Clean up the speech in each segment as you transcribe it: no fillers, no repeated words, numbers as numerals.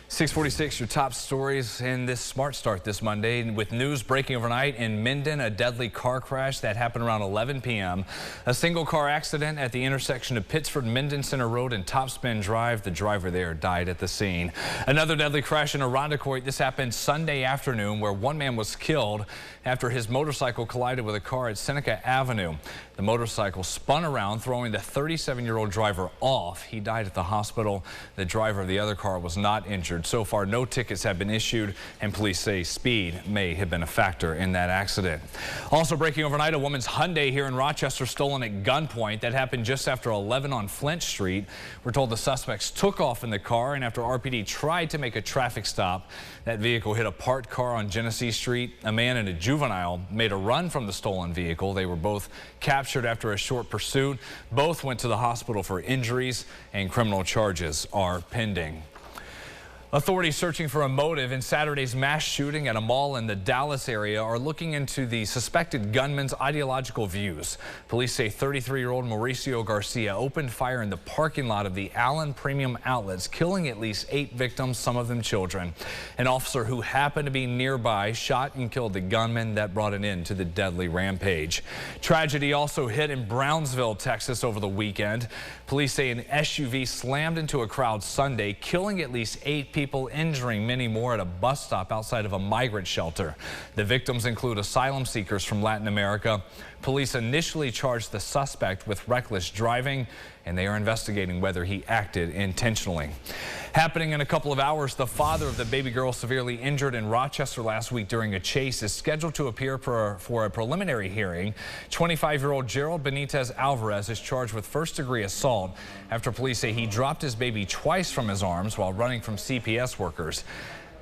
646, your top stories in this Smart Start this Monday. With news breaking overnight in Minden, a deadly car crash that happened around 11 p.m. A single car accident at the intersection of Pittsford Minden Center Road and Topspin Drive. The driver there died at the scene. Another deadly crash in Irondequoit. This happened Sunday afternoon, where one man was killed after his motorcycle collided with a car at Seneca Avenue. The motorcycle spun around, throwing the 37-year-old driver off. He died at the hospital. The driver of the other car was not injured. So far, no tickets have been issued, and police say speed may have been a factor in that accident. Also breaking overnight, a woman's Hyundai here in Rochester stolen at gunpoint. That happened just after 11 on Flint Street. We're told the suspects took off in the car, and after RPD tried to make a traffic stop, that vehicle hit a parked car on Genesee Street. A man and a juvenile made a run from the stolen vehicle. They were both captured after a short pursuit. Both went to the hospital for injuries, and criminal charges are pending. Authorities searching for a motive in Saturday's mass shooting at a mall in the Dallas area are looking into the suspected gunman's ideological views. Police say 33-year-old Mauricio Garcia opened fire in the parking lot of the Allen Premium Outlets, killing at least 8 victims, some of them children. An officer who happened to be nearby shot and killed the gunman. That brought an end to the deadly rampage. Tragedy also hit in Brownsville, Texas over the weekend. Police say an SUV slammed into a crowd Sunday, killing at least 8 people, injuring many more at a bus stop outside of a migrant shelter. The victims include asylum seekers from Latin America. Police initially charged the suspect with reckless driving, and they are investigating whether he acted intentionally. Happening in a couple of hours, the father of the baby girl severely injured in Rochester last week during a chase is scheduled to appear for a preliminary hearing. 25-year-old Gerald Benitez Alvarez is charged with first-degree assault after police say he dropped his baby twice from his arms while running from CPS workers.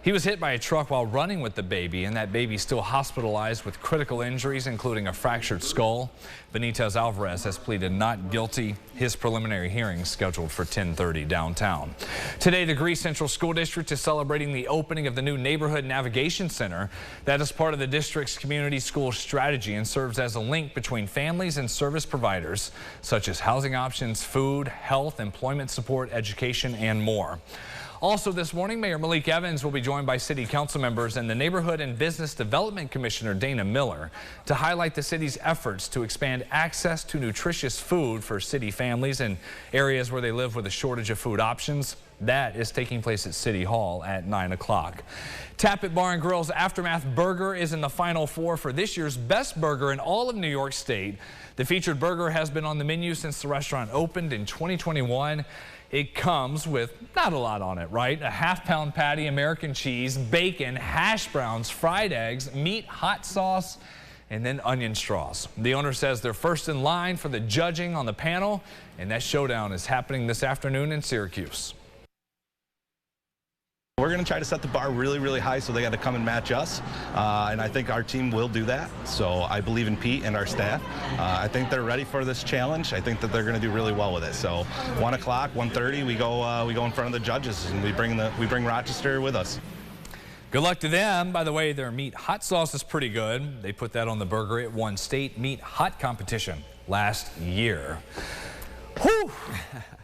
He was hit by a truck while running with the baby, and that baby is still hospitalized with critical injuries, including a fractured skull. Benitez Alvarez has pleaded not guilty. His preliminary hearing is scheduled for 10:30 downtown. Today, the Greece Central School District is celebrating the opening of the new Neighborhood Navigation Center. That is part of the district's community school strategy and serves as a link between families and service providers, such as housing options, food, health, employment support, education, and more. Also this morning, Mayor Malik Evans will be joined by city council members and the Neighborhood and Business Development Commissioner Dana Miller to highlight the city's efforts to expand access to nutritious food for city families in areas where they live with a shortage of food options. That is taking place at City Hall at 9 o'clock. Tappet Bar and Grill's Aftermath Burger is in the Final Four for this year's best burger in all of New York State. The featured burger has been on the menu since the restaurant opened in 2021. It comes with not a lot on it, right? A half-pound patty, American cheese, bacon, hash browns, fried eggs, meat, hot sauce, and then onion straws. The owner says they're first in line for the judging on the panel, and that showdown is happening this afternoon in Syracuse. We're going to try to set the bar really, really high, so they got to come and match us, and I think our team will do that. So I believe in Pete and our staff. I think they're ready for this challenge. I think that they're going to do really well with it. So 1 o'clock, 1:30, we go in front of the judges, and we bring Rochester with us. Good luck to them. By the way, their meat hot sauce is pretty good. They put that on the burger. It won state meat hot competition last year. Whew.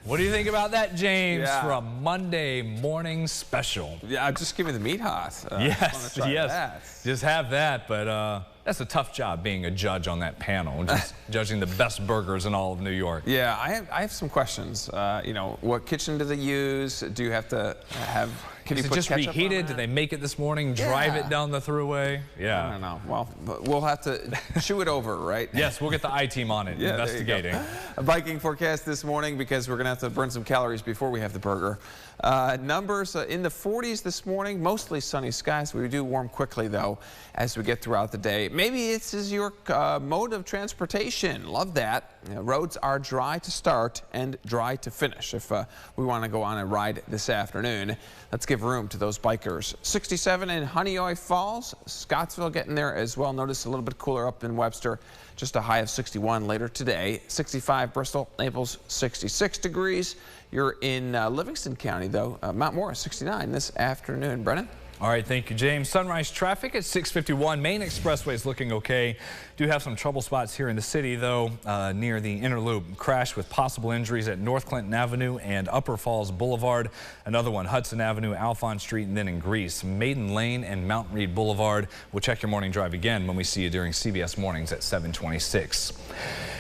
What do you think about that, James, for a Monday morning special? Yeah, just give me the meat hot. Yes. Just have that, but that's a tough job being a judge on that panel, just judging the best burgers in all of New York. Yeah, I have some questions. You know, what kitchen do they use? Do you have to have... Is it just reheated? Did they make it this morning, drive it down the thruway? Yeah. I don't know. Well, we'll have to chew it over, right? Yes, we'll get the I-team on it, investigating. A Viking forecast this morning because we're going to have to burn some calories before we have the burger. Numbers in the 40s this morning, mostly sunny skies. We do warm quickly, though, as we get throughout the day. Maybe this is your mode of transportation. Love that. You know, roads are dry to start and dry to finish if we want to go on a ride this afternoon. Let's give room to those bikers. 67 in Honeoye Falls, Scottsville getting there as well. Notice a little bit cooler up in Webster. Just a high of 61 later today. 65 Bristol, Naples 66 degrees. You're in Livingston County, though. Mount Morris 69 this afternoon. Brennan? All right, thank you, James. Sunrise traffic at 651. Main Expressway is looking okay. Do have some trouble spots here in the city, though, near the inner loop. Crash with possible injuries at North Clinton Avenue and Upper Falls Boulevard. Another one, Hudson Avenue, Alphonse Street, and then in Greece, Maiden Lane and Mount Read Boulevard. We'll check your morning drive again when we see you during CBS Mornings at 7:26.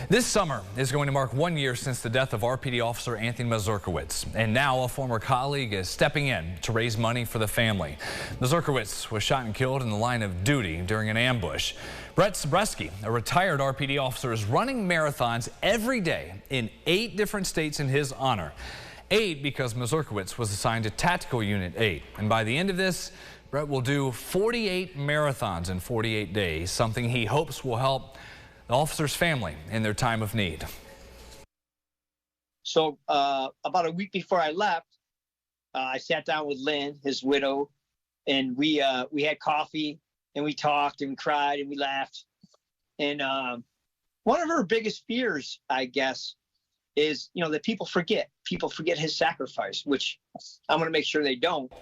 This summer is going to mark 1 year since the death of RPD officer Anthony Mazurkiewicz, and now a former colleague is stepping in to raise money for the family. Mazurkiewicz was shot and killed in the line of duty during an ambush. Brett Zabreski, a retired RPD officer, is running marathons every day in 8 different states in his honor. 8 because Mazurkiewicz was assigned to Tactical Unit 8, and by the end of this, Brett will do 48 marathons in 48 days, something he hopes will help the officer's family in their time of need. So about a week before I left, I sat down with Lynn, his widow, and we had coffee and we talked and we cried and we laughed. And one of her biggest fears, I guess, is, that people forget his sacrifice, which I'm going to make sure they don't.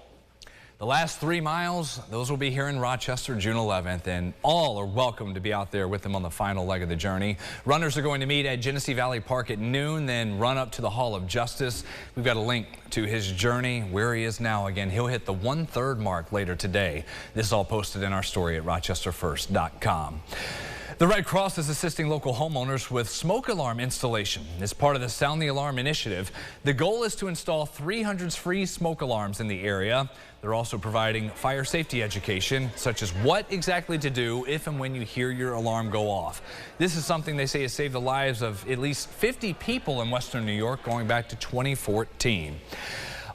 The last 3 miles, those will be here in Rochester, June 11th, and all are welcome to be out there with him on the final leg of the journey. Runners are going to meet at Genesee Valley Park at noon, then run up to the Hall of Justice. We've got a link to his journey, where he is now. Again, he'll hit the 1/3 mark later today. This is all posted in our story at rochesterfirst.com. The Red Cross is assisting local homeowners with smoke alarm installation. As part of the Sound the Alarm initiative, the goal is to install 300 free smoke alarms in the area. They're also providing fire safety education, such as what exactly to do if and when you hear your alarm go off. This is something they say has saved the lives of at least 50 people in Western New York going back to 2014.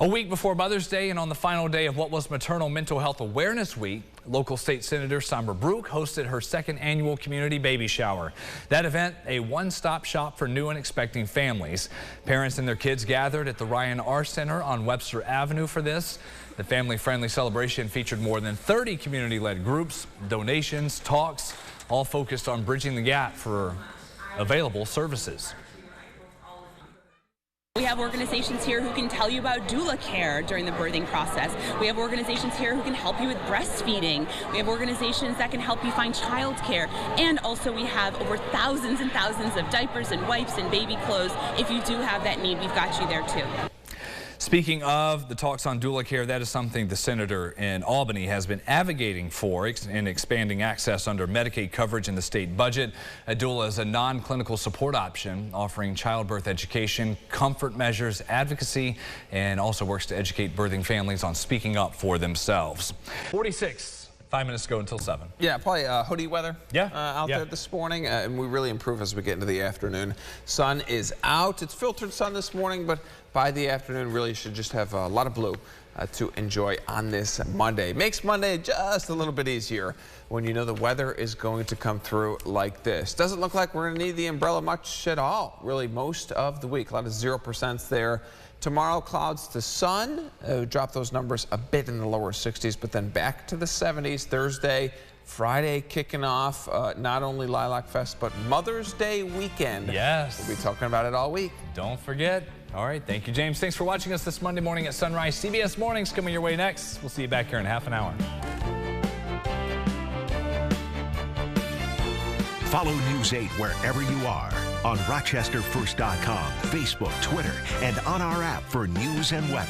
A week before Mother's Day and on the final day of what was Maternal Mental Health Awareness Week, local state senator Summer Brook hosted her 2nd annual community baby shower. That event, a one-stop shop for new and expecting families. Parents and their kids gathered at the Ryan R. Center on Webster Avenue for this. The family-friendly celebration featured more than 30 community-led groups, donations, talks, all focused on bridging the gap for available services. We have organizations here who can tell you about doula care during the birthing process. We have organizations here who can help you with breastfeeding. We have organizations that can help you find childcare. And also we have over thousands and thousands of diapers and wipes and baby clothes. If you do have that need, we've got you there too. Speaking of the talks on doula care, that is something the senator in Albany has been advocating for in expanding access under Medicaid coverage in the state budget. A doula is a non-clinical support option offering childbirth education, comfort measures, advocacy, and also works to educate birthing families on speaking up for themselves. 46. 5 minutes ago until 7. Yeah, probably hoodie weather out there this morning, and we really improve as we get into the afternoon. Sun is out. It's filtered sun this morning, but by the afternoon, really you should just have a lot of blue to enjoy on this Monday. Makes Monday just a little bit easier when you know the weather is going to come through like this. Doesn't look like we're going to need the umbrella much at all, really, most of the week. A lot of 0% there. Tomorrow, clouds to sun. Drop those numbers a bit in the lower 60s, but then back to the 70s. Thursday, Friday kicking off not only Lilac Fest, but Mother's Day weekend. Yes. We'll be talking about it all week. Don't forget. All right. Thank you, James. Thanks for watching us this Monday morning at Sunrise. CBS Mornings coming your way next. We'll see you back here in half an hour. Follow News 8 wherever you are on RochesterFirst.com, Facebook, Twitter, and on our app for news and weather.